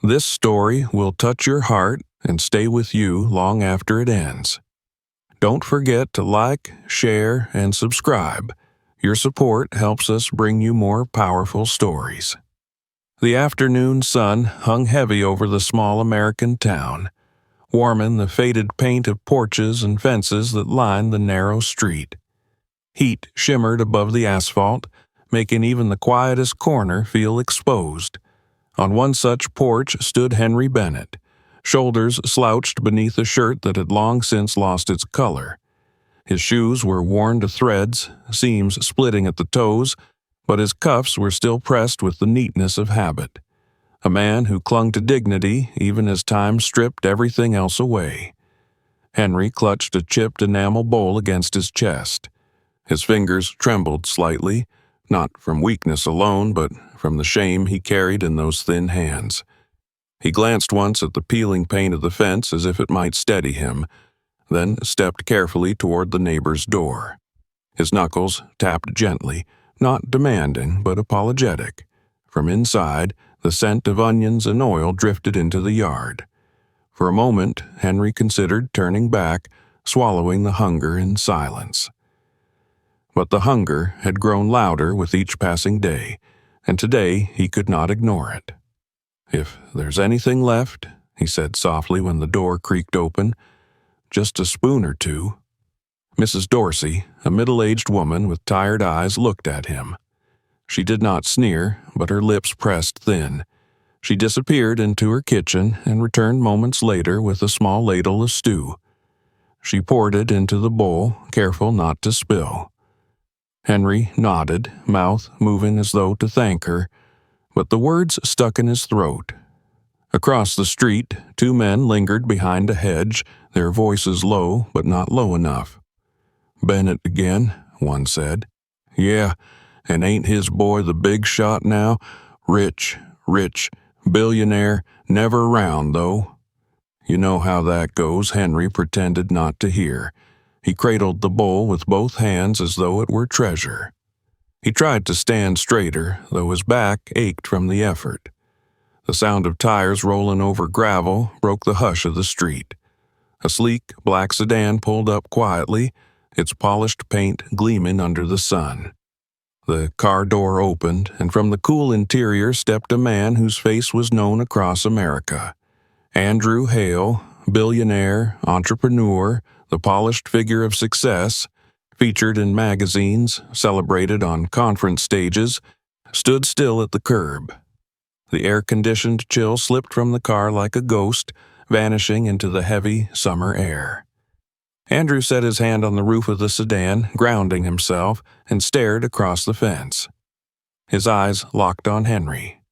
This story will touch your heart and stay with you long after it ends. Don't forget to like, share, and subscribe. Your support helps us bring you more powerful stories. The afternoon sun hung heavy over the small American town, warming the faded paint of porches and fences that lined the narrow street. Heat shimmered above the asphalt, making even the quietest corner feel exposed. On one such porch stood Henry Bennett, shoulders slouched beneath a shirt that had long since lost its color. His shoes were worn to threads, seams splitting at the toes, but his cuffs were still pressed with the neatness of habit. A man who clung to dignity even as time stripped everything else away. Henry clutched a chipped enamel bowl against his chest. His fingers trembled slightly, not from weakness alone, but from the shame he carried in those thin hands. He glanced once at the peeling paint of the fence as if it might steady him, then stepped carefully toward the neighbor's door. His knuckles tapped gently, not demanding but apologetic. From inside, the scent of onions and oil drifted into the yard. For a moment, Henry considered turning back, swallowing the hunger in silence. But the hunger had grown louder with each passing day, and today he could not ignore it. "If there's anything left," he said softly when the door creaked open, "just a spoon or two." Mrs. Dorsey, a middle-aged woman with tired eyes, looked at him. She did not sneer, but her lips pressed thin. She disappeared into her kitchen and returned moments later with a small ladle of stew. She poured it into the bowl, careful not to spill. Henry nodded, mouth moving as though to thank her, but the words stuck in his throat. Across the street, two men lingered behind a hedge, their voices low but not low enough. "Bennett again," one said. "Yeah, and ain't his boy the big shot now? Rich, billionaire, never around, though." "You know how that goes," Henry pretended not to hear. He cradled the bowl with both hands as though it were treasure. He tried to stand straighter, though his back ached from the effort. The sound of tires rolling over gravel broke the hush of the street. A sleek black sedan pulled up quietly, its polished paint gleaming under the sun. The car door opened, and from the cool interior stepped a man whose face was known across America. Andrew Hale, billionaire, entrepreneur, the polished figure of success, featured in magazines, celebrated on conference stages, stood still at the curb. The air-conditioned chill slipped from the car like a ghost, vanishing into the heavy summer air. Andrew set his hand on the roof of the sedan, grounding himself, and stared across the fence. His eyes locked on Henry.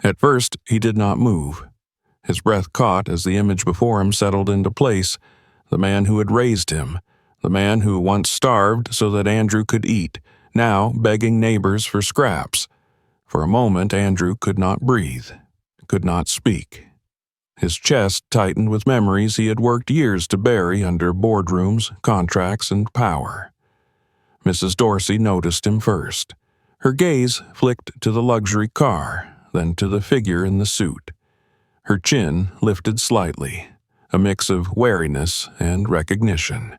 At first, he did not move. His breath caught as the image before him settled into place, the man who had raised him, the man who once starved so that Andrew could eat, now begging neighbors for scraps. For a moment, Andrew could not breathe, could not speak. His chest tightened with memories he had worked years to bury under boardrooms, contracts, and power. Mrs. Dorsey noticed him first. Her gaze flicked to the luxury car, then to the figure in the suit. Her chin lifted slightly, a mix of wariness and recognition.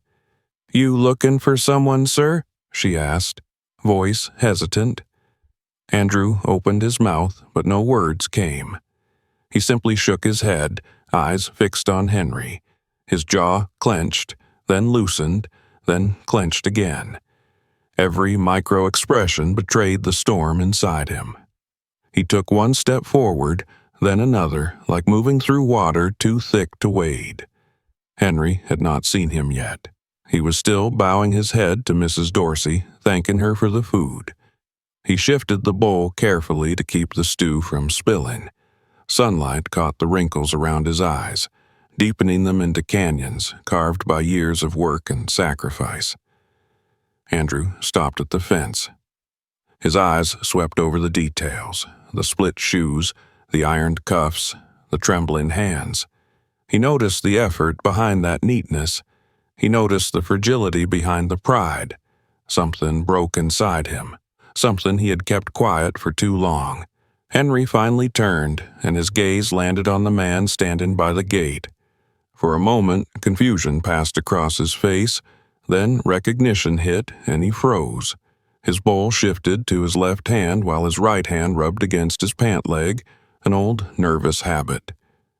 "You looking for someone, sir?" she asked, voice hesitant. Andrew opened his mouth, but no words came. He simply shook his head, eyes fixed on Henry. His jaw clenched, then loosened, then clenched again. Every micro-expression betrayed the storm inside him. He took one step forward, then another, like moving through water too thick to wade. Henry had not seen him yet. He was still bowing his head to Mrs. Dorsey, thanking her for the food. He shifted the bowl carefully to keep the stew from spilling. Sunlight caught the wrinkles around his eyes, deepening them into canyons carved by years of work and sacrifice. Andrew stopped at the fence. His eyes swept over the details, the split shoes, the ironed cuffs, the trembling hands. He noticed the effort behind that neatness. He noticed the fragility behind the pride. Something broke inside him, something he had kept quiet for too long. Henry finally turned, and his gaze landed on the man standing by the gate. For a moment, confusion passed across his face, then recognition hit, and he froze. His bowl shifted to his left hand while his right hand rubbed against his pant leg, an old nervous habit.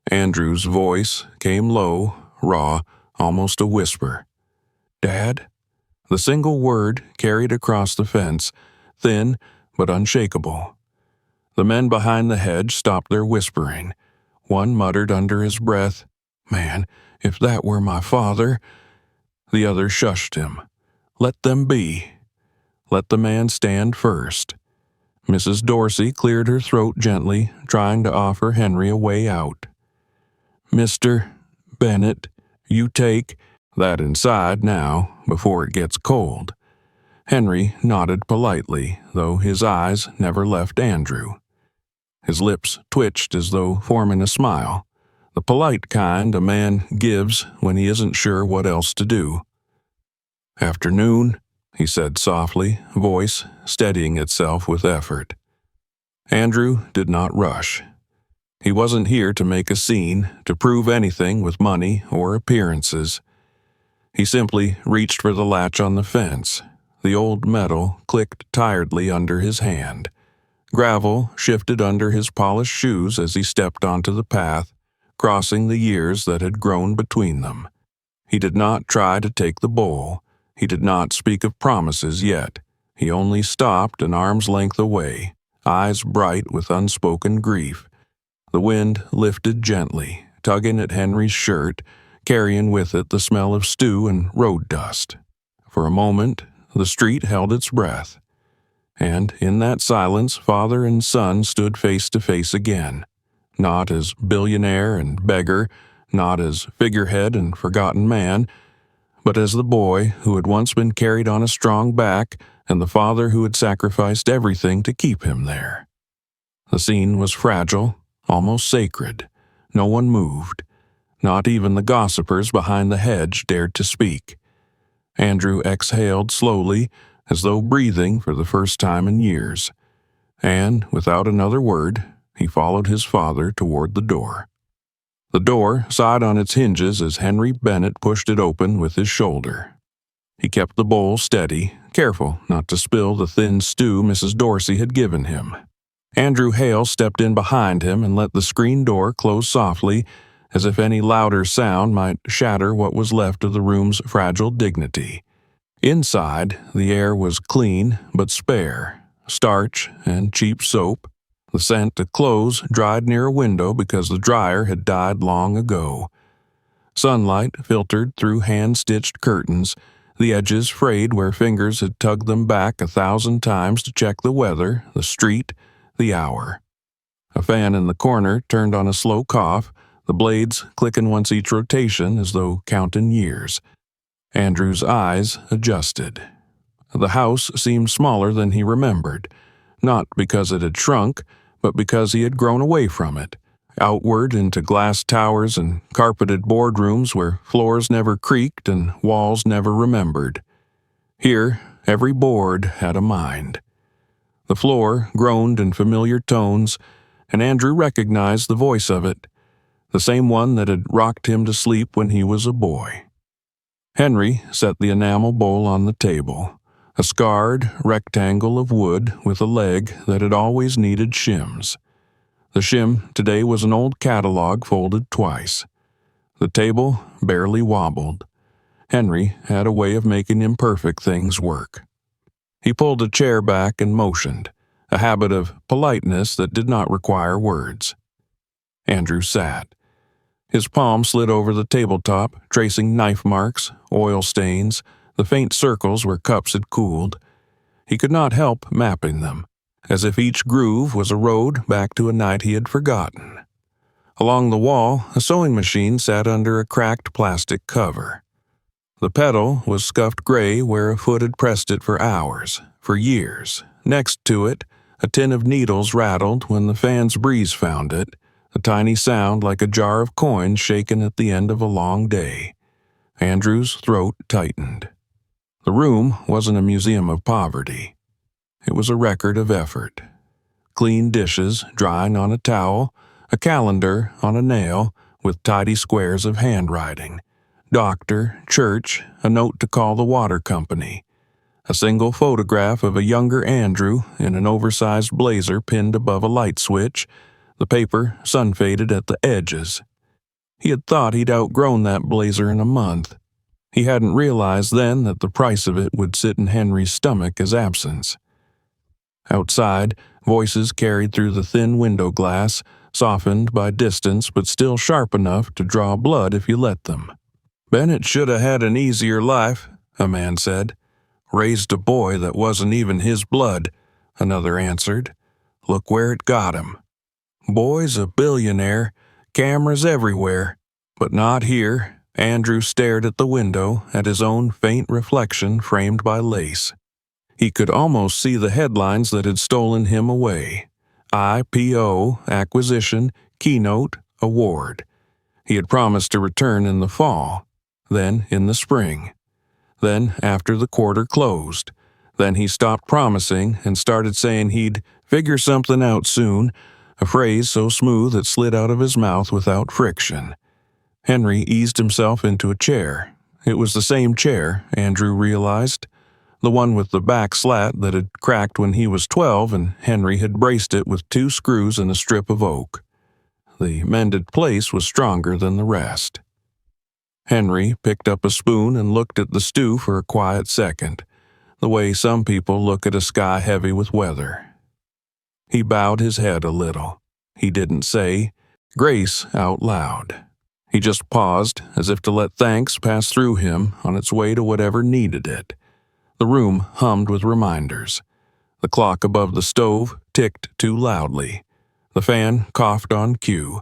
Andrew's voice came low, raw, almost a whisper. "Dad?" The single word carried across the fence, thin but unshakable. The men behind the hedge stopped their whispering. One muttered under his breath, "Man, if that were my father." The other shushed him. Let them be. Let the man stand first. Mrs. Dorsey cleared her throat gently, trying to offer Henry a way out. "Mr. Bennett, you take that inside now, before it gets cold." Henry nodded politely, though his eyes never left Andrew. His lips twitched as though forming a smile, the polite kind a man gives when he isn't sure what else to do. "Afternoon," he said softly, voice steadying itself with effort. Andrew did not rush. He wasn't here to make a scene, to prove anything with money or appearances. He simply reached for the latch on the fence. The old metal clicked tiredly under his hand. Gravel shifted under his polished shoes as he stepped onto the path, crossing the years that had grown between them. He did not try to take the bowl. He did not speak of promises yet. He only stopped an arm's length away, eyes bright with unspoken grief. The wind lifted gently, tugging at Henry's shirt, carrying with it the smell of stew and road dust. For a moment, the street held its breath. And in that silence, father and son stood face to face again, not as billionaire and beggar, not as figurehead and forgotten man, but as the boy who had once been carried on a strong back and the father who had sacrificed everything to keep him there. The scene was fragile, almost sacred. No one moved. Not even the gossipers behind the hedge dared to speak. Andrew exhaled slowly, as though breathing for the first time in years, and, without another word, he followed his father toward the door. The door sighed on its hinges as Henry Bennett pushed it open with his shoulder. He kept the bowl steady, careful not to spill the thin stew Mrs. Dorsey had given him. Andrew Hale stepped in behind him and let the screen door close softly, as if any louder sound might shatter what was left of the room's fragile dignity. Inside, the air was clean but spare, starch and cheap soap. The scent of clothes dried near a window because the dryer had died long ago. Sunlight filtered through hand-stitched curtains, the edges frayed where fingers had tugged them back 1,000 times to check the weather, the street, the hour. A fan in the corner turned on a slow cough, the blades clicking once each rotation as though counting years. Andrew's eyes adjusted. The house seemed smaller than he remembered, not because it had shrunk, but because he had grown away from it, outward into glass towers and carpeted boardrooms where floors never creaked and walls never remembered. Here, every board had a mind. The floor groaned in familiar tones, and Andrew recognized the voice of it, the same one that had rocked him to sleep when he was a boy. Henry set the enamel bowl on the table, a scarred rectangle of wood with a leg that had always needed shims. The shim today was an old catalog folded twice. The table barely wobbled. Henry had a way of making imperfect things work. He pulled a chair back and motioned, a habit of politeness that did not require words. Andrew sat. His palm slid over the tabletop, tracing knife marks, oil stains, the faint circles where cups had cooled. He could not help mapping them, as if each groove was a road back to a night he had forgotten. Along the wall, a sewing machine sat under a cracked plastic cover. The pedal was scuffed gray where a foot had pressed it for hours, for years. Next to it, a tin of needles rattled when the fan's breeze found it, a tiny sound like a jar of coins shaken at the end of a long day. Andrew's throat tightened. The room wasn't a museum of poverty. It was a record of effort. clean dishes drying on a towel, a calendar on a nail with tidy squares of handwriting, doctor, church, a note to call the water company, a single photograph of a younger Andrew in an oversized blazer pinned above a light switch, the paper sun-faded at the edges. He had thought he'd outgrown that blazer in a month. He hadn't realized then that the price of it would sit in Henry's stomach as absence. Outside, voices carried through the thin window glass, softened by distance but still sharp enough to draw blood if you let them. "Bennett should have had an easier life," a man said. "Raised a boy that wasn't even his blood," another answered. "Look where it got him. Boy's a billionaire, cameras everywhere, but not here." Andrew stared at the window, at his own faint reflection framed by lace. He could almost see the headlines that had stolen him away. IPO, acquisition, keynote, award. He had promised to return in the fall, then in the spring, then after the quarter closed. Then he stopped promising and started saying he'd figure something out soon, a phrase so smooth it slid out of his mouth without friction. Henry eased himself into a chair. It was the same chair, Andrew realized, the one with the back slat that had cracked when he was 12 and Henry had braced it with 2 screws and a strip of oak. The mended place was stronger than the rest. Henry picked up a spoon and looked at the stew for a quiet second, the way some people look at a sky heavy with weather. He bowed his head a little. He didn't say grace out loud. He just paused, as if to let thanks pass through him on its way to whatever needed it. The room hummed with reminders. The clock above the stove ticked too loudly. The fan coughed on cue.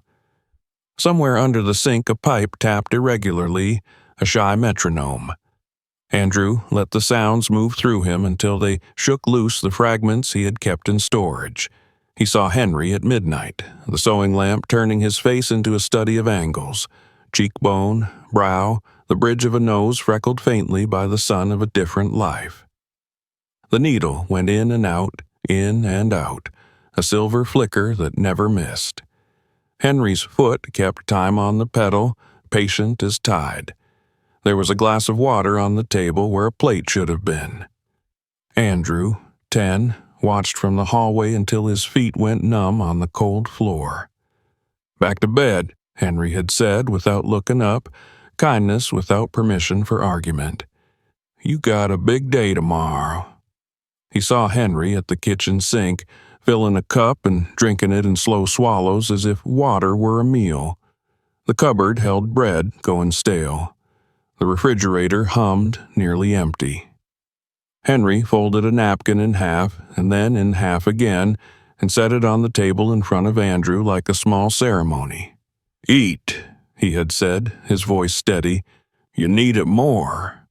Somewhere under the sink a pipe tapped irregularly, a shy metronome. Andrew let the sounds move through him until they shook loose the fragments he had kept in storage. He saw Henry at midnight, the sewing lamp turning his face into a study of angles, cheekbone, brow, the bridge of a nose freckled faintly by the sun of a different life. The needle went in and out, a silver flicker that never missed. Henry's foot kept time on the pedal, patient as tide. There was a glass of water on the table where a plate should have been. Andrew, 10, watched from the hallway until his feet went numb on the cold floor. "Back to bed," Henry had said without looking up, kindness without permission for argument. "You got a big day tomorrow." He saw Henry at the kitchen sink, filling a cup and drinking it in slow swallows as if water were a meal. The cupboard held bread going stale. The refrigerator hummed, nearly empty. Henry folded a napkin in half and then in half again and set it on the table in front of Andrew like a small ceremony. "Eat," he had said, his voice steady. "You need it more."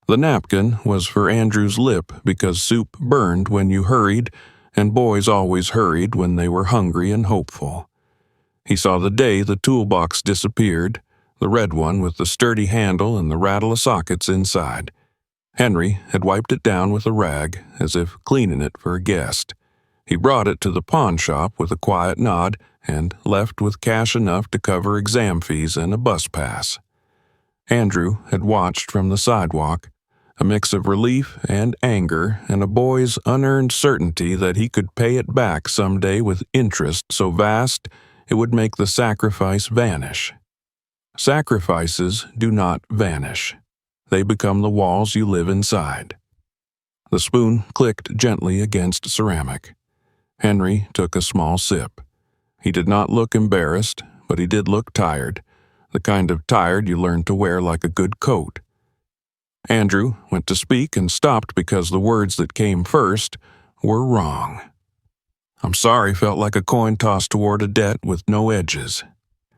The napkin was for Andrew's lip because soup burned when you hurried, and boys always hurried when they were hungry and hopeful. He saw the day the toolbox disappeared, the red one with the sturdy handle and the rattle of sockets inside. Henry had wiped it down with a rag, as if cleaning it for a guest. He brought it to the pawn shop with a quiet nod and left with cash enough to cover exam fees and a bus pass. Andrew had watched from the sidewalk, a mix of relief and anger and a boy's unearned certainty that he could pay it back someday with interest so vast it would make the sacrifice vanish. Sacrifices do not vanish. They become the walls you live inside. The spoon clicked gently against ceramic. Henry took a small sip. He did not look embarrassed, but he did look tired, the kind of tired you learn to wear like a good coat. Andrew went to speak and stopped because the words that came first were wrong. "I'm sorry" felt like a coin tossed toward a debt with no edges.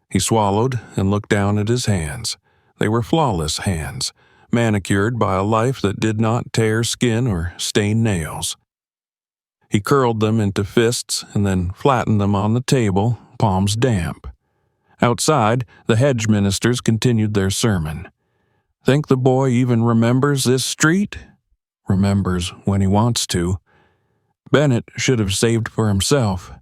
He swallowed and looked down at his hands. They were flawless hands, manicured by a life that did not tear skin or stain nails. He curled them into fists and then flattened them on the table, palms damp. Outside, the hedge ministers continued their sermon. "Think the boy even remembers this street?" "Remembers when he wants to." Bennett should have saved for himself.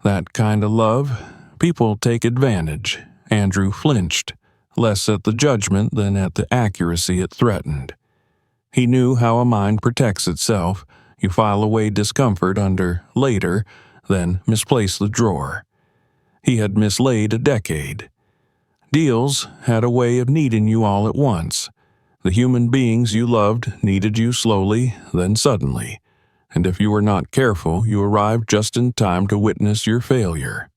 That kind of love, people take advantage. Andrew flinched, less at the judgment than at the accuracy it threatened. He knew how a mind protects itself. You file away discomfort under later, then misplace the drawer. He had mislaid a decade. Deals had a way of needing you all at once. The human beings you loved needed you slowly, then suddenly. And if you were not careful, you arrived just in time to witness your failure.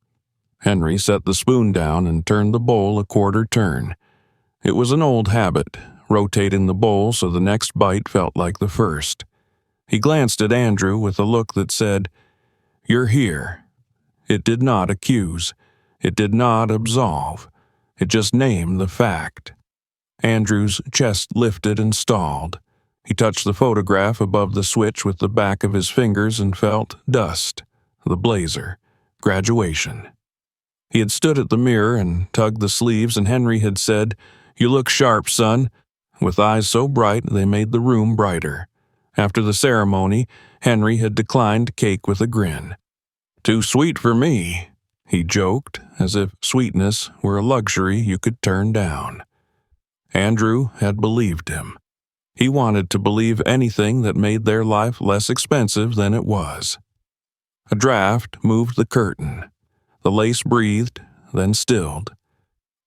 Henry set the spoon down and turned the bowl a quarter turn. It was an old habit, rotating the bowl so the next bite felt like the first. He glanced at Andrew with a look that said, "You're here." It did not accuse. It did not absolve. It just named the fact. Andrew's chest lifted and stalled. He touched the photograph above the switch with the back of his fingers and felt dust. The blazer. Graduation. He had stood at the mirror and tugged the sleeves, and Henry had said, "You look sharp, son," with eyes so bright they made the room brighter. After the ceremony, Henry had declined cake with a grin. "Too sweet for me," he joked, as if sweetness were a luxury you could turn down. Andrew had believed him. He wanted to believe anything that made their life less expensive than it was. A draft moved the curtain. The lace breathed, then stilled.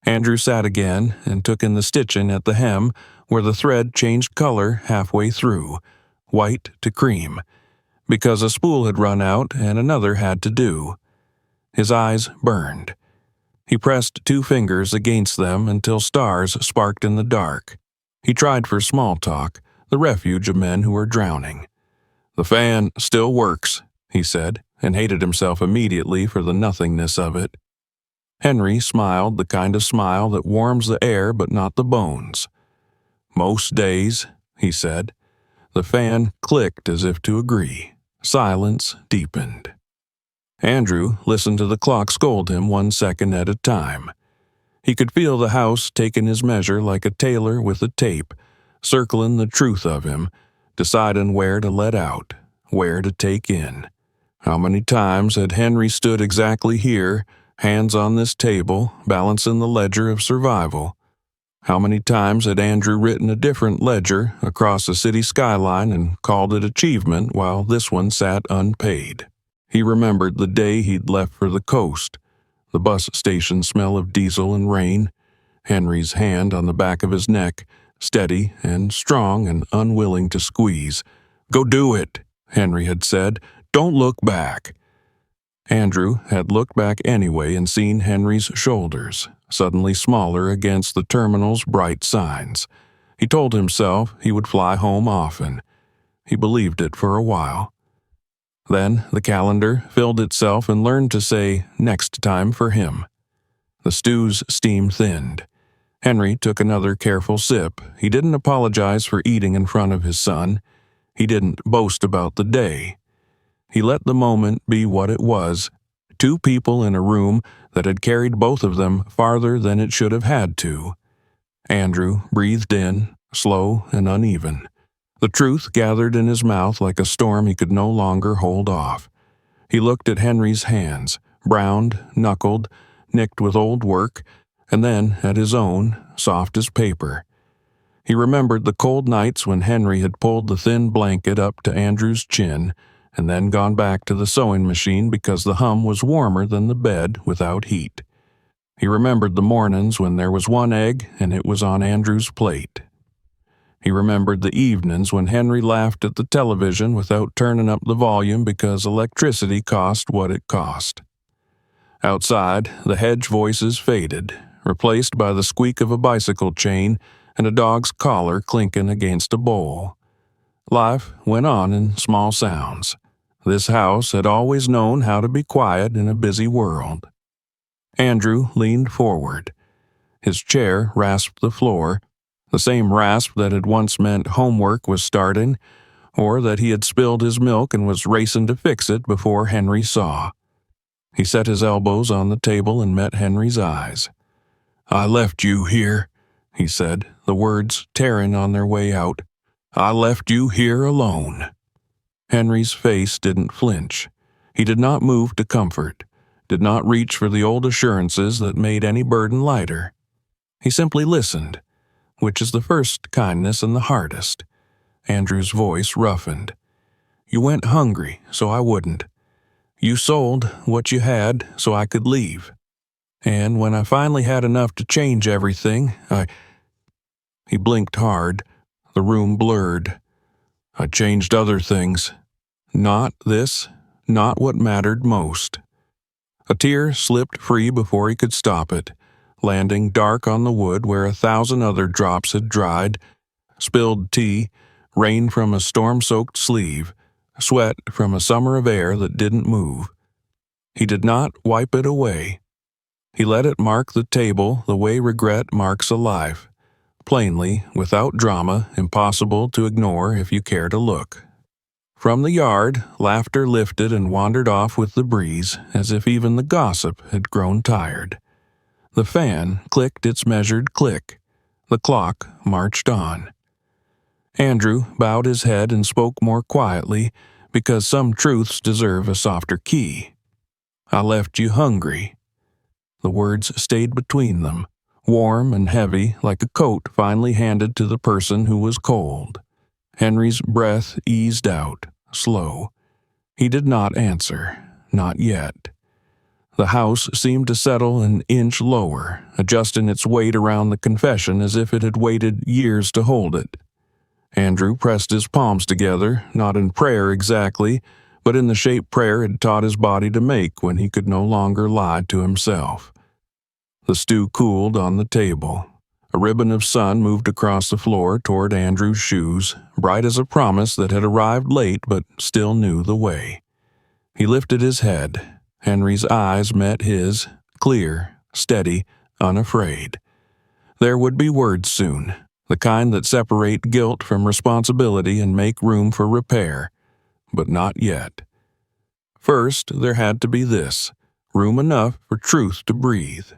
Andrew sat again and took in the stitching at the hem, where the thread changed color halfway through, white to cream, because a spool had run out and another had to do. His eyes burned. He pressed 2 fingers against them until stars sparked in the dark. He tried for small talk, the refuge of men who are drowning. "The fan still works," he said, and hated himself immediately for the nothingness of it. Henry smiled, the kind of smile that warms the air but not the bones. "Most days," he said. The fan clicked as if to agree. Silence deepened. Andrew listened to the clock scold him 1 second at a time. He could feel the house taking his measure like a tailor with a tape, circling the truth of him, deciding where to let out, where to take in. How many times had Henry stood exactly here, hands on this table, balancing the ledger of survival? How many times had Andrew written a different ledger across a city skyline and called it achievement while this one sat unpaid? He remembered the day he'd left for the coast, the bus station smell of diesel and rain, Henry's hand on the back of his neck, steady and strong and unwilling to squeeze. "Go do it," Henry had said. "Don't look back." Andrew had looked back anyway and seen Henry's shoulders, suddenly smaller against the terminal's bright signs. He told himself he would fly home often. He believed it for a while. Then the calendar filled itself and learned to say next time for him. The stew's steam thinned. Henry took another careful sip. He didn't apologize for eating in front of his son. He didn't boast about the day. He let the moment be what it was, 2 people in a room that had carried both of them farther than it should have had to. Andrew breathed in, slow and uneven. The truth gathered in his mouth like a storm he could no longer hold off. He looked at Henry's hands, browned, knuckled, nicked with old work, and then at his own, soft as paper. He remembered the cold nights when Henry had pulled the thin blanket up to Andrew's chin and then gone back to the sewing machine because the hum was warmer than the bed without heat. He remembered the mornings when there was 1 egg and it was on Andrew's plate. He remembered the evenings when Henry laughed at the television without turning up the volume because electricity cost what it cost. Outside, the hedge voices faded, replaced by the squeak of a bicycle chain and a dog's collar clinking against a bowl. Life went on in small sounds. This house had always known how to be quiet in a busy world. Andrew leaned forward. His chair rasped the floor, the same rasp that had once meant homework was starting, or that he had spilled his milk and was racing to fix it before Henry saw. He set his elbows on the table and met Henry's eyes. "I left you here," he said, the words tearing on their way out. "I left you here alone." Henry's face didn't flinch. He did not move to comfort, did not reach for the old assurances that made any burden lighter. He simply listened, which is the first kindness and the hardest. Andrew's voice roughened. You went hungry, so I wouldn't. You sold what you had so I could leave. And when I finally had enough to change everything, He blinked hard. The room blurred. I changed other things. Not this, not what mattered most. A tear slipped free before he could stop it, landing dark on the wood where 1,000 other drops had dried, spilled tea, rain from a storm-soaked sleeve, sweat from a summer of air that didn't move. He did not wipe it away. He let it mark the table the way regret marks a life, plainly, without drama, impossible to ignore if you care to look. From the yard, laughter lifted and wandered off with the breeze, as if even the gossip had grown tired. The fan clicked its measured click. The clock marched on. Andrew bowed his head and spoke more quietly, because some truths deserve a softer key. I left you hungry. The words stayed between them, warm and heavy like a coat finally handed to the person who was cold. Henry's breath eased out, slow. He did not answer, not yet. The house seemed to settle an inch lower, adjusting its weight around the confession as if it had waited years to hold it. Andrew pressed his palms together, not in prayer exactly, but in the shape prayer had taught his body to make when he could no longer lie to himself. The stew cooled on the table. A ribbon of sun moved across the floor toward Andrew's shoes, bright as a promise that had arrived late but still knew the way. He lifted his head. Henry's eyes met his, clear, steady, unafraid. There would be words soon, the kind that separate guilt from responsibility and make room for repair, but not yet. First, there had to be this, room enough for truth to breathe.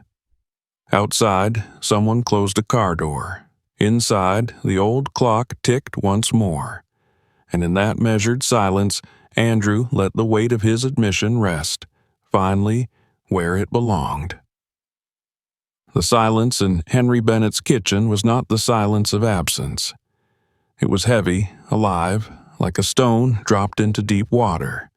Outside, someone closed a car door. Inside, the old clock ticked once more. And in that measured silence, Andrew let the weight of his admission rest, finally, where it belonged. The silence in Henry Bennett's kitchen was not the silence of absence. It was heavy, alive, like a stone dropped into deep water.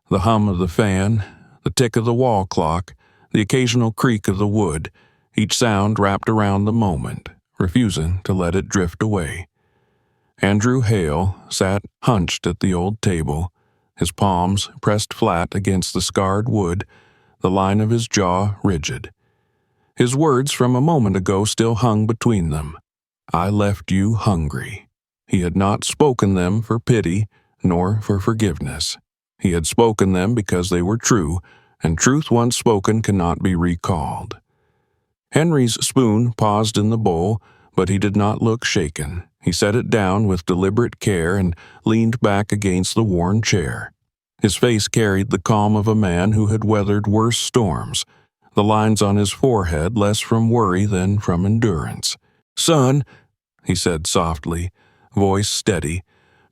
The hum of the fan, the tick of the wall clock, the occasional creak of the wood, each sound wrapped around the moment, refusing to let it drift away. Andrew Hale sat hunched at the old table, his palms pressed flat against the scarred wood, the line of his jaw rigid. His words from a moment ago still hung between them. I left you hungry. He had not spoken them for pity, nor for forgiveness. He had spoken them because they were true, and truth once spoken cannot be recalled. Henry's spoon paused in the bowl, but he did not look shaken. He set it down with deliberate care and leaned back against the worn chair. His face carried the calm of a man who had weathered worse storms, the lines on his forehead less from worry than from endurance. Son, he said softly, voice steady,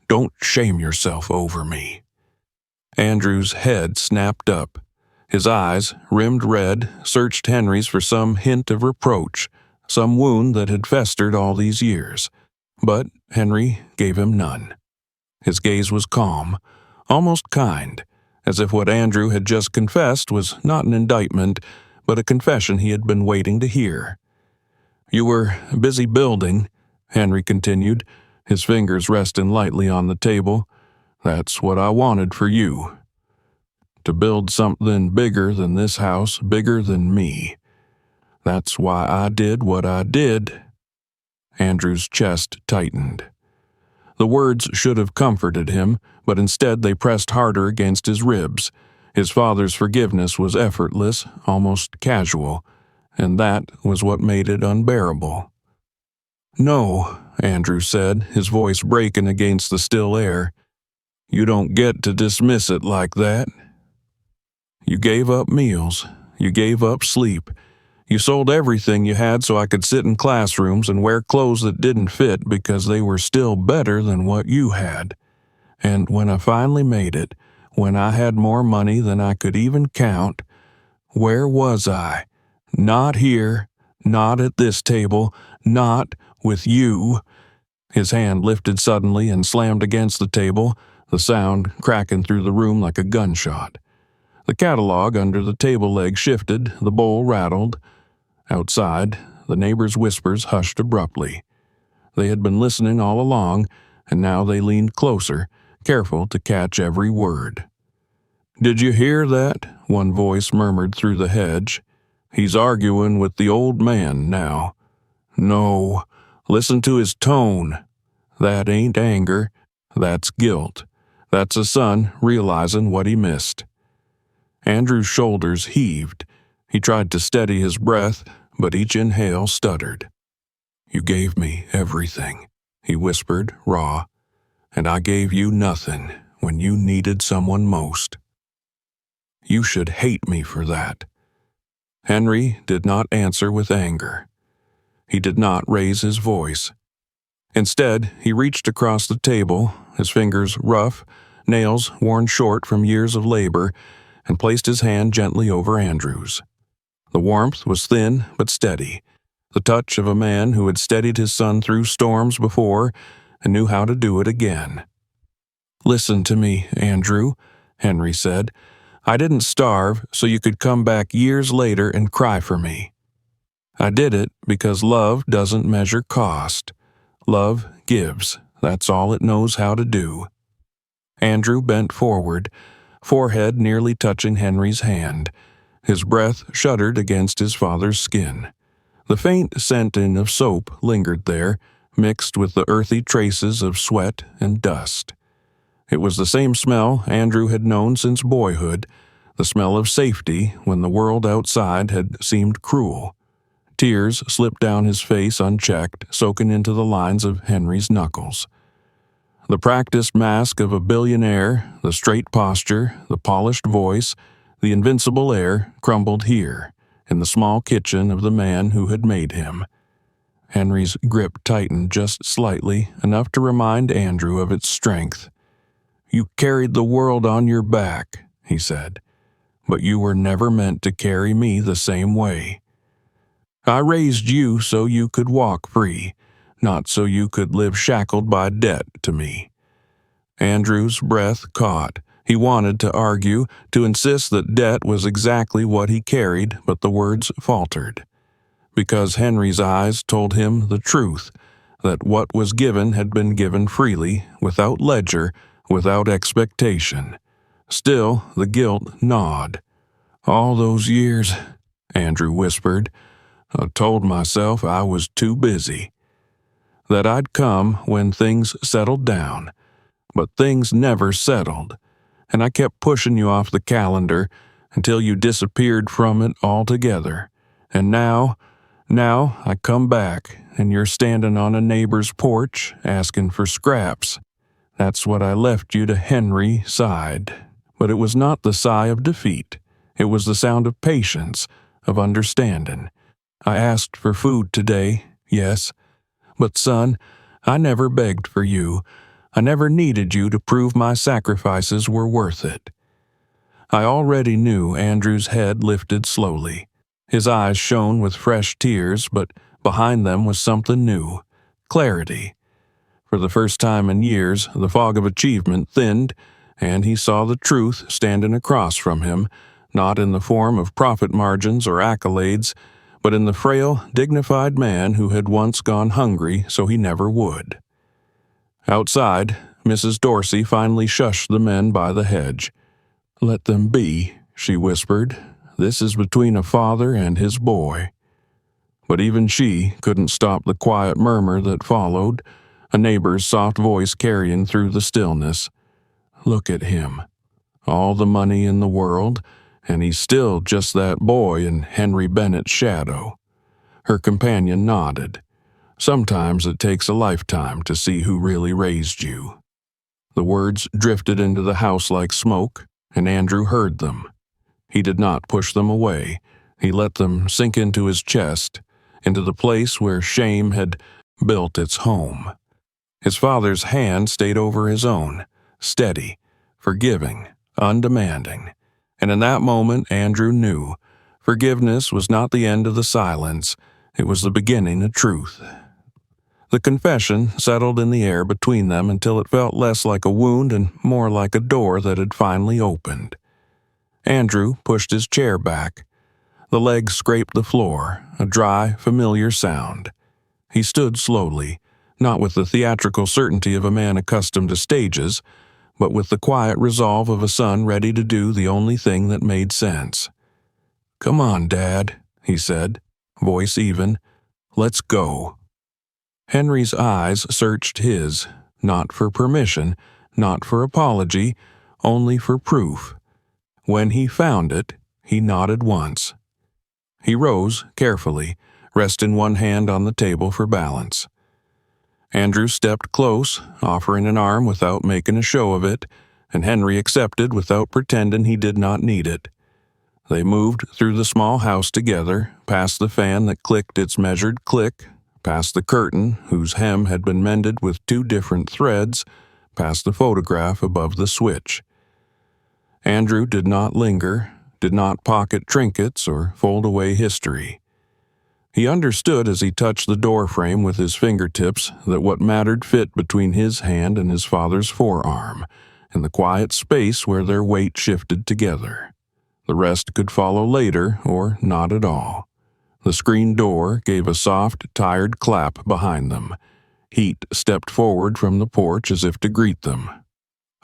don't shame yourself over me. Andrew's head snapped up. His eyes, rimmed red, searched Henry's for some hint of reproach, some wound that had festered all these years. But Henry gave him none. His gaze was calm, almost kind, as if what Andrew had just confessed was not an indictment, but a confession he had been waiting to hear. You were busy building, Henry continued, his fingers resting lightly on the table. That's what I wanted for you. To build something bigger than this house, bigger than me. That's why I did what I did. Andrew's chest tightened. The words should have comforted him, but instead they pressed harder against his ribs. His father's forgiveness was effortless, almost casual, and that was what made it unbearable. No, Andrew said, his voice breaking against the still air. You don't get to dismiss it like that. You gave up meals. You gave up sleep. You sold everything you had so I could sit in classrooms and wear clothes that didn't fit because they were still better than what you had. And when I finally made it, when I had more money than I could even count, where was I? Not here, not at this table, not with you." His hand lifted suddenly and slammed against the table, the sound cracking through the room like a gunshot. The catalog under the table leg shifted, the bowl rattled. Outside, the neighbors' whispers hushed abruptly. They had been listening all along, and now they leaned closer, careful to catch every word. "Did you hear that?" one voice murmured through the hedge. "He's arguing with the old man now. No, listen to his tone. That ain't anger, that's guilt. That's a son realizing what he missed." Andrew's shoulders heaved. He tried to steady his breath, but each inhale stuttered. "You gave me everything," he whispered, raw, "and I gave you nothing when you needed someone most. You should hate me for that." Henry did not answer with anger. He did not raise his voice. Instead, he reached across the table, his fingers rough, nails worn short from years of labor, and placed his hand gently over Andrew's. The warmth was thin but steady, the touch of a man who had steadied his son through storms before and knew how to do it again. "Listen to me, Andrew," Henry said. "I didn't starve so you could come back years later and cry for me. I did it because love doesn't measure cost. Love gives. That's all it knows how to do." Andrew bent forward, forehead nearly touching Henry's hand. His breath shuddered against his father's skin. The faint scenting of soap lingered there, mixed with the earthy traces of sweat and dust. It was the same smell Andrew had known since boyhood, the smell of safety when the world outside had seemed cruel. Tears slipped down his face unchecked, soaking into the lines of Henry's knuckles. The practiced mask of a billionaire, the straight posture, the polished voice, the invincible air crumbled here, in the small kitchen of the man who had made him. Henry's grip tightened just slightly, enough to remind Andrew of its strength. "You carried the world on your back," he said, "but you were never meant to carry me the same way. I raised you so you could walk free, not so you could live shackled by debt to me." Andrew's breath caught. He wanted to argue, to insist that debt was exactly what he carried, but the words faltered. Because Henry's eyes told him the truth, that what was given had been given freely, without ledger, without expectation. Still, the guilt gnawed. "All those years," Andrew whispered, "I told myself I was too busy. That I'd come when things settled down. But things never settled, and I kept pushing you off the calendar until you disappeared from it altogether. And now I come back, and you're standing on a neighbor's porch asking for scraps. That's what I left you to." Henry sighed. But it was not the sigh of defeat. It was the sound of patience, of understanding. "I asked for food today, yes. But son, I never begged for you. I never needed you to prove my sacrifices were worth it." I already knew. Andrew's head lifted slowly. His eyes shone with fresh tears, but behind them was something new. Clarity. For the first time in years, the fog of achievement thinned, and he saw the truth standing across from him, not in the form of profit margins or accolades, but in the frail, dignified man who had once gone hungry so he never would. Outside, Mrs. Dorsey finally shushed the men by the hedge. "Let them be," she whispered. "This is between a father and his boy." But even she couldn't stop the quiet murmur that followed, a neighbor's soft voice carrying through the stillness. "Look at him. All the money in the world, and he's still just that boy in Henry Bennett's shadow." Her companion nodded. "Sometimes it takes a lifetime to see who really raised you." The words drifted into the house like smoke, and Andrew heard them. He did not push them away. He let them sink into his chest, into the place where shame had built its home. His father's hand stayed over his own, steady, forgiving, undemanding. And in that moment, Andrew knew forgiveness was not the end of the silence, it was the beginning of truth. The confession settled in the air between them until it felt less like a wound and more like a door that had finally opened. Andrew pushed his chair back. The legs scraped the floor, a dry, familiar sound. He stood slowly, not with the theatrical certainty of a man accustomed to stages, but with the quiet resolve of a son ready to do the only thing that made sense. "Come on, Dad," he said, voice even. "Let's go." Henry's eyes searched his, not for permission, not for apology, only for proof. When he found it, he nodded once. He rose carefully, resting one hand on the table for balance. Andrew stepped close, offering an arm without making a show of it, and Henry accepted without pretending he did not need it. They moved through the small house together, past the fan that clicked its measured click, past the curtain whose hem had been mended with 2 different threads, past the photograph above the switch. Andrew did not linger, did not pocket trinkets or fold away history. He understood as he touched the doorframe with his fingertips that what mattered fit between his hand and his father's forearm, in the quiet space where their weight shifted together. The rest could follow later or not at all. The screen door gave a soft, tired clap behind them. Heat stepped forward from the porch as if to greet them.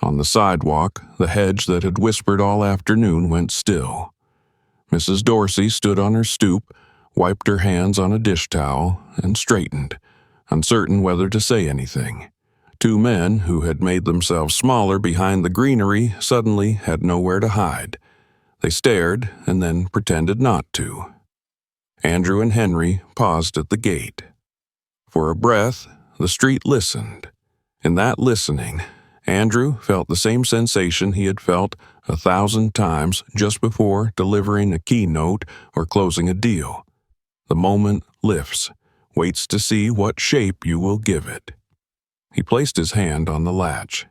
On the sidewalk, the hedge that had whispered all afternoon went still. Mrs. Dorsey stood on her stoop, wiped her hands on a dish towel, and straightened, uncertain whether to say anything. 2 men who had made themselves smaller behind the greenery suddenly had nowhere to hide. They stared and then pretended not to. Andrew and Henry paused at the gate. For a breath, the street listened. In that listening, Andrew felt the same sensation he had felt 1,000 times just before delivering a keynote or closing a deal. The moment lifts, waits to see what shape you will give it. He placed his hand on the latch.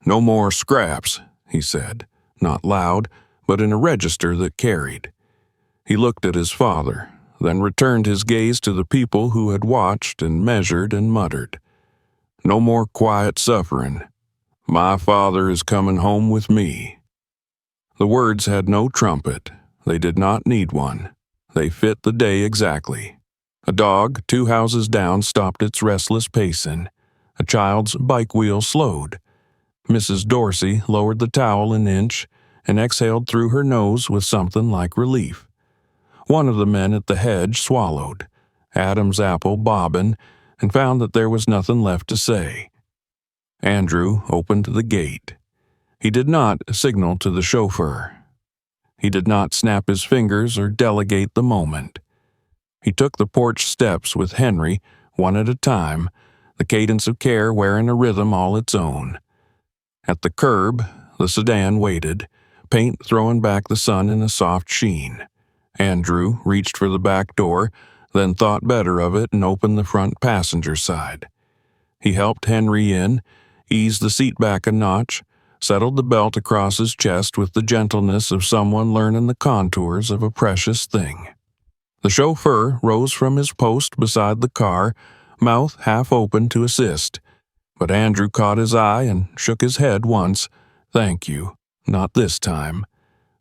"No more scraps," he said, not loud, but in a register that carried. He looked at his father, then returned his gaze to the people who had watched and measured and muttered. "No more quiet suffering. My father is coming home with me." The words had no trumpet. They did not need one. They fit the day exactly. A dog 2 houses down stopped its restless pacing. A child's bike wheel slowed. Mrs. Dorsey lowered the towel an inch and exhaled through her nose with something like relief. One of the men at the hedge swallowed, Adam's apple bobbing, and found that there was nothing left to say. Andrew opened the gate. He did not signal to the chauffeur. He did not snap his fingers or delegate the moment. He took the porch steps with Henry, one at a time, the cadence of care wearing a rhythm all its own. At the curb, the sedan waited, paint throwing back the sun in a soft sheen. Andrew reached for the back door, then thought better of it and opened the front passenger side. He helped Henry in, eased the seat back a notch, settled the belt across his chest with the gentleness of someone learning the contours of a precious thing. The chauffeur rose from his post beside the car, mouth half open to assist, but Andrew caught his eye and shook his head once. "Thank you. Not this time."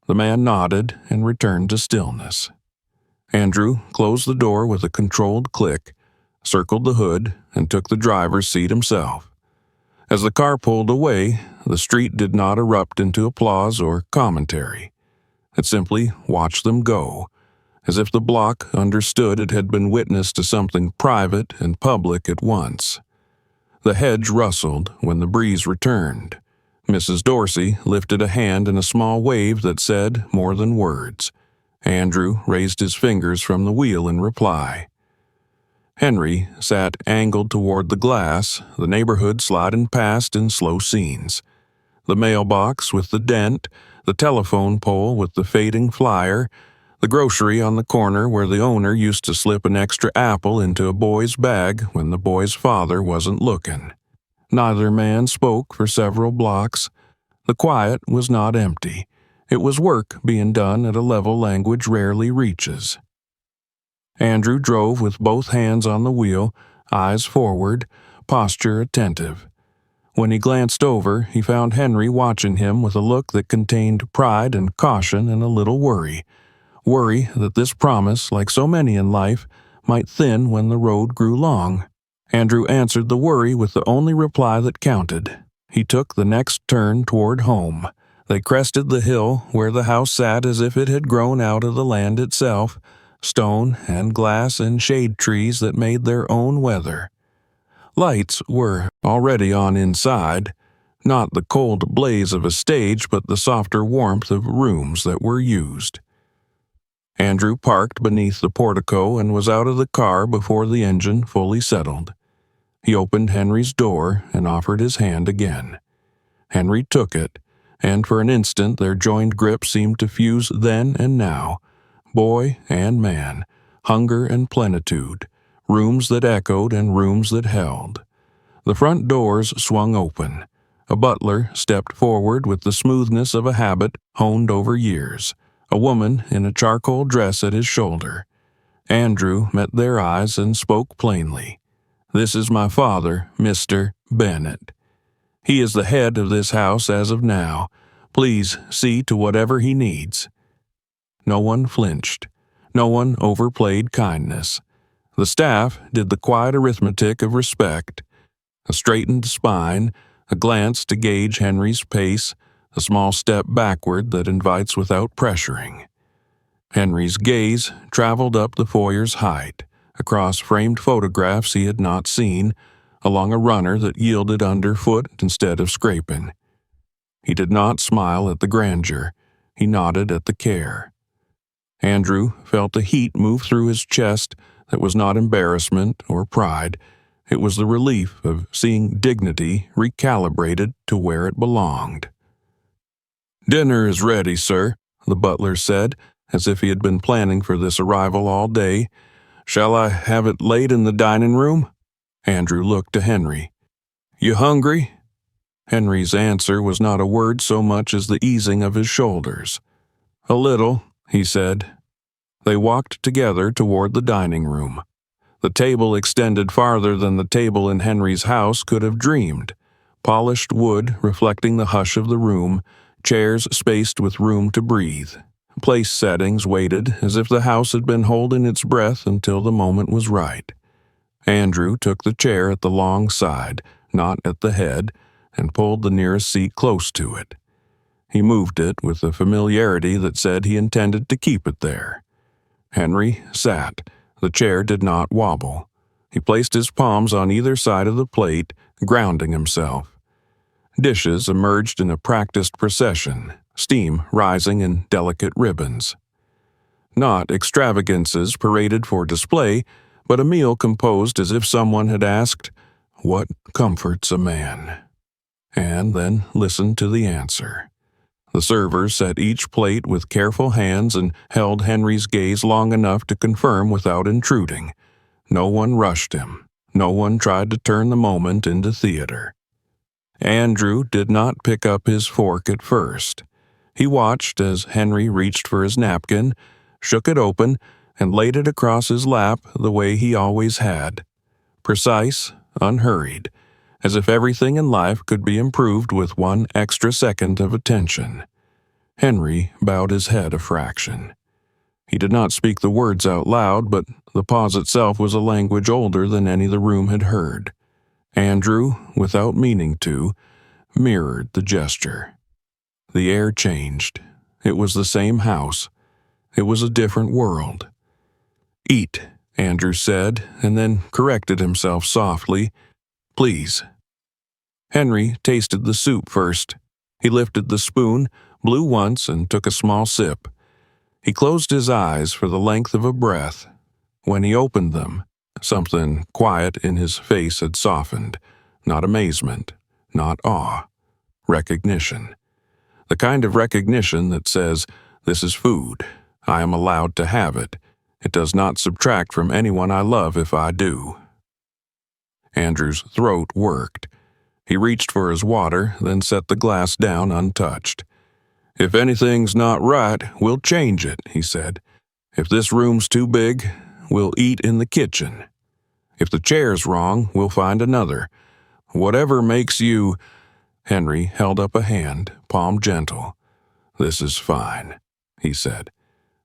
The man nodded and returned to stillness. Andrew closed the door with a controlled click, circled the hood, and took the driver's seat himself. As the car pulled away, the street did not erupt into applause or commentary. It simply watched them go, as if the block understood it had been witness to something private and public at once. The hedge rustled when the breeze returned. Mrs. Dorsey lifted a hand in a small wave that said more than words. Andrew raised his fingers from the wheel in reply. Henry sat angled toward the glass, the neighborhood sliding past in slow scenes. The mailbox with the dent, the telephone pole with the fading flyer, the grocery on the corner where the owner used to slip an extra apple into a boy's bag when the boy's father wasn't looking. Neither man spoke for several blocks. The quiet was not empty. It was work being done at a level language rarely reaches. Andrew drove with both hands on the wheel, eyes forward, posture attentive. When he glanced over, he found Henry watching him with a look that contained pride and caution and a little worry. Worry that this promise, like so many in life, might thin when the road grew long. Andrew answered the worry with the only reply that counted. He took the next turn toward home. They crested the hill where the house sat as if it had grown out of the land itself, stone and glass and shade trees that made their own weather. Lights were already on inside, not the cold blaze of a stage, but the softer warmth of rooms that were used. Andrew parked beneath the portico and was out of the car before the engine fully settled. He opened Henry's door and offered his hand again. Henry took it, and for an instant their joined grip seemed to fuse then and now, boy and man, hunger and plenitude, rooms that echoed and rooms that held. The front doors swung open. A butler stepped forward with the smoothness of a habit honed over years, a woman in a charcoal dress at his shoulder. Andrew met their eyes and spoke plainly. "This is my father, Mr. Bennett. He is the head of this house as of now. Please see to whatever he needs." No one flinched. No one overplayed kindness. The staff did the quiet arithmetic of respect. A straightened spine, a glance to gauge Henry's pace, a small step backward that invites without pressuring. Henry's gaze traveled up the foyer's height, across framed photographs he had not seen, along a runner that yielded underfoot instead of scraping. He did not smile at the grandeur. He nodded at the care. Andrew felt a heat move through his chest that was not embarrassment or pride. It was the relief of seeing dignity recalibrated to where it belonged. "Dinner is ready, sir," the butler said, as if he had been planning for this arrival all day. "Shall I have it laid in the dining room?" Andrew looked to Henry. "You hungry?" Henry's answer was not a word so much as the easing of his shoulders. "A little," he said. They walked together toward the dining room. The table extended farther than the table in Henry's house could have dreamed. Polished wood reflecting the hush of the room, chairs spaced with room to breathe. Place settings waited as if the house had been holding its breath until the moment was right. Andrew took the chair at the long side, not at the head, and pulled the nearest seat close to it. He moved it with a familiarity that said he intended to keep it there. Henry sat. The chair did not wobble. He placed his palms on either side of the plate, grounding himself. Dishes emerged in a practiced procession, steam rising in delicate ribbons. Not extravagances paraded for display, but a meal composed as if someone had asked, "What comforts a man?" and then listened to the answer. The server set each plate with careful hands and held Henry's gaze long enough to confirm without intruding. No one rushed him. No one tried to turn the moment into theater. Andrew did not pick up his fork at first. He watched as Henry reached for his napkin, shook it open, and laid it across his lap the way he always had. Precise, unhurried, as if everything in life could be improved with one extra second of attention. Henry bowed his head a fraction. He did not speak the words out loud, but the pause itself was a language older than any the room had heard. Andrew, without meaning to, mirrored the gesture. The air changed. It was the same house. It was a different world. "Eat," Andrew said, and then corrected himself softly. "Please." Henry tasted the soup first. He lifted the spoon, blew once, and took a small sip. He closed his eyes for the length of a breath. When he opened them, something quiet in his face had softened. Not amazement, not awe. Recognition. The kind of recognition that says, "This is food. I am allowed to have it. It does not subtract from anyone I love if I do." Andrew's throat worked. He reached for his water, then set the glass down untouched. "If anything's not right, we'll change it," he said. "If this room's too big, we'll eat in the kitchen. If the chair's wrong, we'll find another. Whatever makes you—" Henry held up a hand, palm gentle. "This is fine," he said.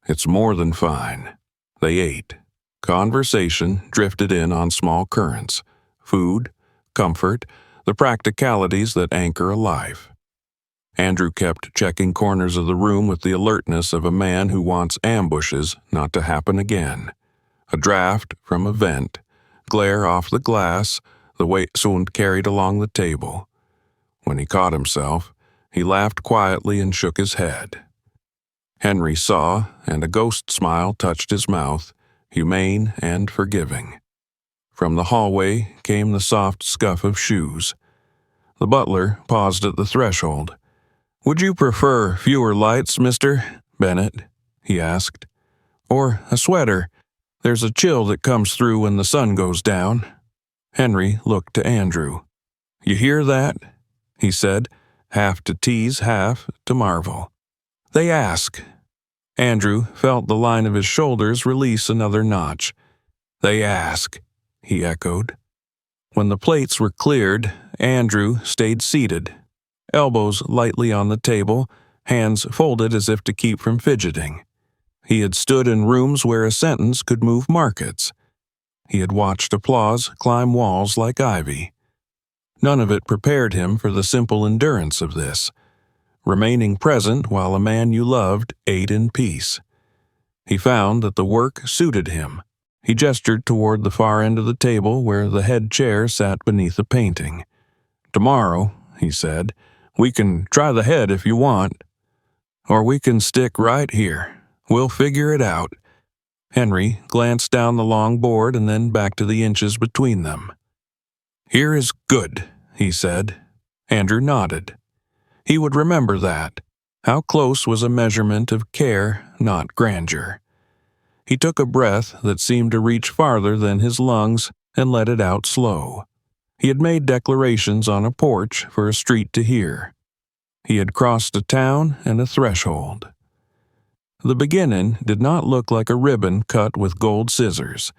"It's more than fine." They ate. Conversation drifted in on small currents. Food, comfort, the practicalities that anchor a life. Andrew kept checking corners of the room with the alertness of a man who wants ambushes not to happen again. A draft from a vent, glare off the glass, the weight sound carried along the table. When he caught himself, he laughed quietly and shook his head. Henry saw, and a ghost smile touched his mouth, humane and forgiving. From the hallway came the soft scuff of shoes. The butler paused at the threshold. "Would you prefer fewer lights, Mr. Bennett?" he asked. "Or a sweater? There's a chill that comes through when the sun goes down." Henry looked to Andrew. "You hear that?" he said, half to tease, half to marvel. "They ask." Andrew felt the line of his shoulders release another notch. "They ask," he echoed. When the plates were cleared, Andrew stayed seated, elbows lightly on the table, hands folded as if to keep from fidgeting. He had stood in rooms where a sentence could move markets. He had watched applause climb walls like ivy. None of it prepared him for the simple endurance of this, remaining present while a man you loved ate in peace. He found that the work suited him. He gestured toward the far end of the table where the head chair sat beneath a painting. "Tomorrow," he said, "we can try the head if you want. Or we can stick right here. We'll figure it out." Henry glanced down the long board and then back to the inches between them. "Here is good," he said. Andrew nodded. He would remember that. How close was a measurement of care, not grandeur. He took a breath that seemed to reach farther than his lungs and let it out slow. He had made declarations on a porch for a street to hear. He had crossed a town and a threshold. The beginning did not look like a ribbon cut with gold scissors.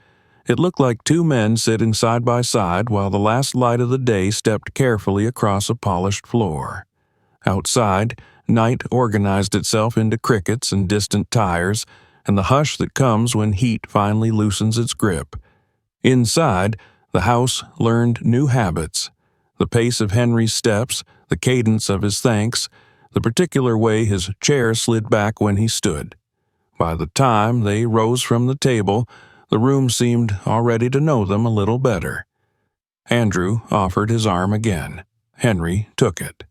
It looked like two men sitting side by side while the last light of the day stepped carefully across a polished floor. Outside, night organized itself into crickets and distant tires, and the hush that comes when heat finally loosens its grip. Inside, the house learned new habits. The pace of Henry's steps, the cadence of his thanks, the particular way his chair slid back when he stood. By the time they rose from the table, the room seemed already to know them a little better. Andrew offered his arm again. Henry took it.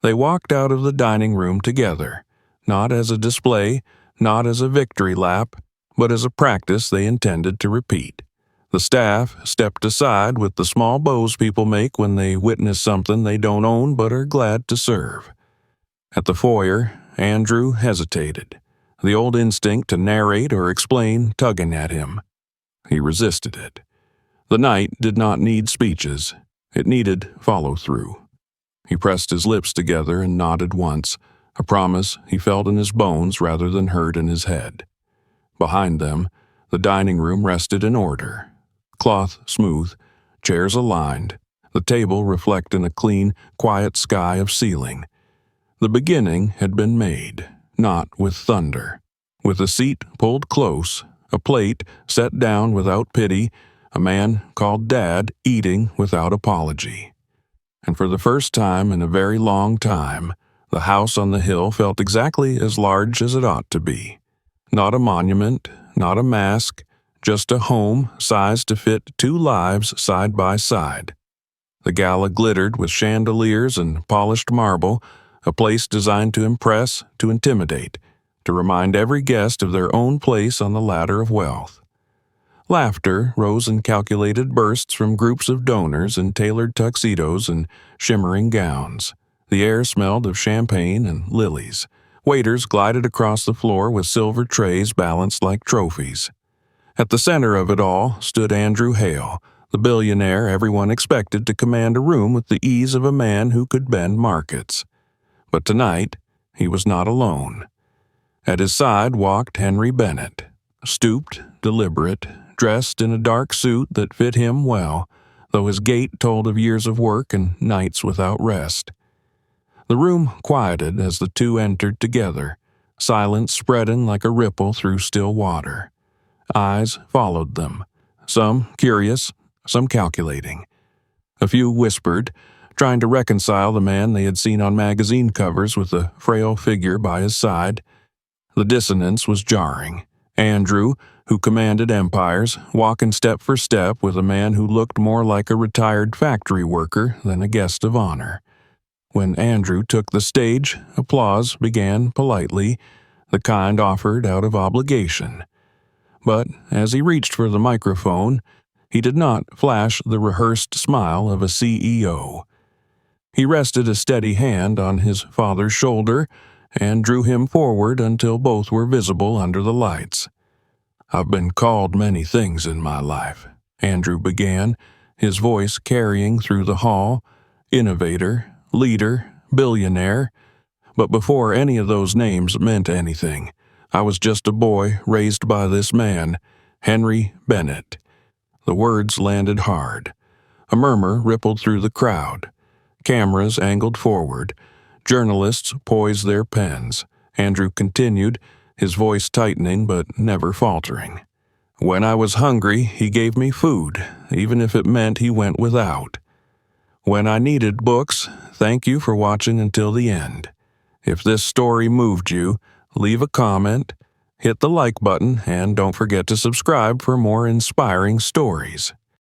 They walked out of the dining room together, not as a display, not as a victory lap, but as a practice they intended to repeat. The staff stepped aside with the small bows people make when they witness something they don't own but are glad to serve. At the foyer, Andrew hesitated, the old instinct to narrate or explain tugging at him. He resisted it. The night did not need speeches. It needed follow-through. He pressed his lips together and nodded once, a promise he felt in his bones rather than heard in his head. Behind them, the dining room rested in order. Cloth smooth, chairs aligned, the table reflecting a clean, quiet sky of ceiling. The beginning had been made, not with thunder. With a seat pulled close, a plate set down without pity, a man called Dad eating without apology. And for the first time in a very long time, the house on the hill felt exactly as large as it ought to be. Not a monument, not a mask, just a home sized to fit two lives side by side. The gala glittered with chandeliers and polished marble, a place designed to impress, to intimidate, to remind every guest of their own place on the ladder of wealth. Laughter rose in calculated bursts from groups of donors in tailored tuxedos and shimmering gowns. The air smelled of champagne and lilies. Waiters glided across the floor with silver trays balanced like trophies. At the center of it all stood Andrew Hale, the billionaire everyone expected to command a room with the ease of a man who could bend markets. But tonight, he was not alone. At his side walked Henry Bennett, stooped, deliberate, dressed in a dark suit that fit him well, though his gait told of years of work and nights without rest. The room quieted as the two entered together, silence spreading like a ripple through still water. Eyes followed them, some curious, some calculating. A few whispered, trying to reconcile the man they had seen on magazine covers with the frail figure by his side. The dissonance was jarring. Andrew, who commanded empires, walking step for step with a man who looked more like a retired factory worker than a guest of honor. When Andrew took the stage, applause began politely, the kind offered out of obligation. But as he reached for the microphone, he did not flash the rehearsed smile of a CEO. He rested a steady hand on his father's shoulder and drew him forward until both were visible under the lights. "I've been called many things in my life," Andrew began, his voice carrying through the hall. Innovator, leader, billionaire. But before any of those names meant anything, I was just a boy raised by this man, Henry Bennett. The words landed hard. A murmur rippled through the crowd. Cameras angled forward. Journalists poised their pens. Andrew continued, his voice tightening but never faltering. "When I was hungry, he gave me food, even if it meant he went without. When I needed books, thank you for watching until the end. If this story moved you, leave a comment, hit the like button, and don't forget to subscribe for more inspiring stories."